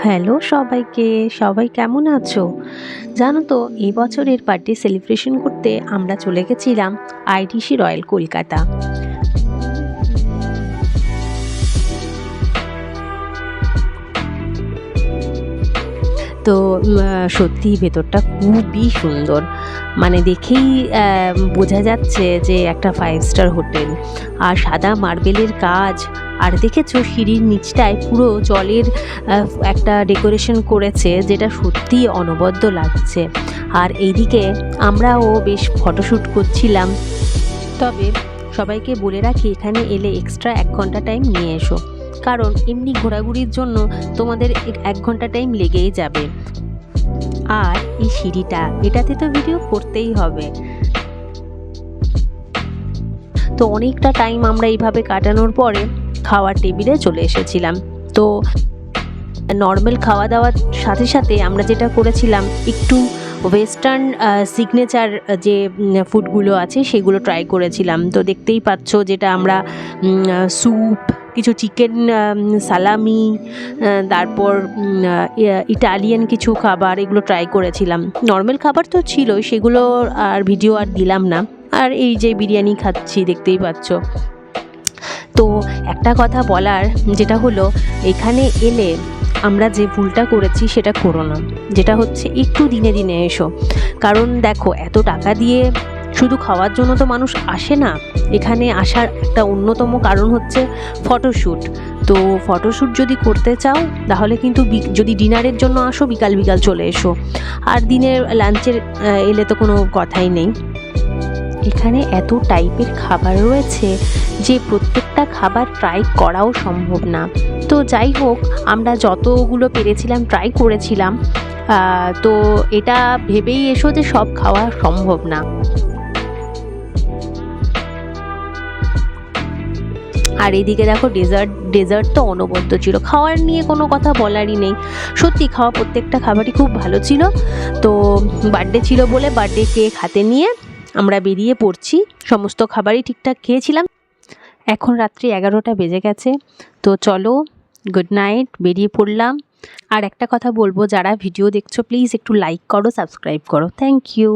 Hello সবাইকে, সবাই কেমন আছো? জানো তো এই বছরের বার্থডে সেলিব্রেশন করতে আমরা চলে গেছিলাম আইটিসি রয়্যাল কলকাতা। তো সত্যিই ভেতরটা খুবই সুন্দর, মানে দেখেই বোঝা যাচ্ছে যে একটা 5 স্টার হোটেল। আর সাদা মার্বেলের কাজ, আর দেখেছো সিঁড়ির নিচটায় পুরো জলের একটা ডেকোরেশন করেছে, যেটা সত্যিই অনবদ্য লাগছে। আর এইদিকে আমরাও বেশ ফটোশ্যুট করছিলাম। তবে সবাইকে বলে রাখি, এখানে এলে এক্সট্রা 1 ঘন্টা টাইম নিয়ে এসো, কারণ এমনি ঘোরাঘুরির জন্য তোমাদের 1 ঘন্টা টাইম লেগেই যাবে। আর এই সিঁড়িটা, এটাতে তো ভিডিও করতেই হবে। তো অনেকটা টাইম আমরা এইভাবে কাটানোর পরে খাওয়ার টেবিলে চলে এসেছিলাম। তো নর্মাল খাওয়া দাওয়ার সাথে সাথে আমরা যেটা করেছিলাম, একটু ওয়েস্টার্ন সিগনেচার যে ফুডগুলো আছে সেগুলো ট্রাই করেছিলাম। তো দেখতেই পাচ্ছ, যেটা আমরা স্যুপ, কিছু চিকেন সালামি, তারপর ইটালিয়ান কিছু খাবার, এগুলো ট্রাই করেছিলাম। নর্মাল খাবার তো ছিলই, সেগুলো আর ভিডিও আর দিলাম না। আর এই যে বিরিয়ানি খাচ্ছি, দেখতেই পাচ্ছ। তো একটা কথা বলার, যেটা হলো এখানে এলে আমরা যে ভুলটা করেছি সেটা করো না, যেটা হচ্ছে একটু দিনে দিনে এসো। কারণ দেখো, এত টাকা দিয়ে শুধু খাওয়ার জন্য তো মানুষ আসে না। এখানে আসার একটা অন্যতম কারণ হচ্ছে ফটোশ্যুট। তো ফটোশ্যুট যদি করতে চাও, তাহলে কিন্তু যদি ডিনারের জন্য আসো, বিকাল বিকাল চলে এসো। আর দিনের লাঞ্চের এলে তো কোনো কথাই নেই। এখানে এত টাইপের খাবার রয়েছে যে প্রত্যেকটা খাবার ট্রাই করাও সম্ভব না। তো যাই হোক, আমরা যতগুলো পেরেছিলাম ট্রাই করেছিলাম। তো এটা ভেবেই এসো যে সব খাওয়া সম্ভব না। আর এদিকে দেখো, ডেজার্ট তো অনবদ্য ছিল। খাওয়ার নিয়ে কোনো কথা বলারই নেই, সত্যি খাওয়া প্রত্যেকটা খাবারই খুব ভালো ছিল। তো বার্থডে ছিল বলে বার্থডে কেক হাতে নিয়ে আমরা বেরিয়ে পড়ছি। সমস্ত খাবারই ঠিকঠাক খেয়েছিলাম। এখন রাত্রি 11টা বেজে গেছে। তো চলো, গুড নাইট, বেরিয়ে পড়লাম। আর একটা কথা বলবো, যারা ভিডিও দেখছো প্লিজ একটু লাইক করো, সাবস্ক্রাইব করো। Thank you.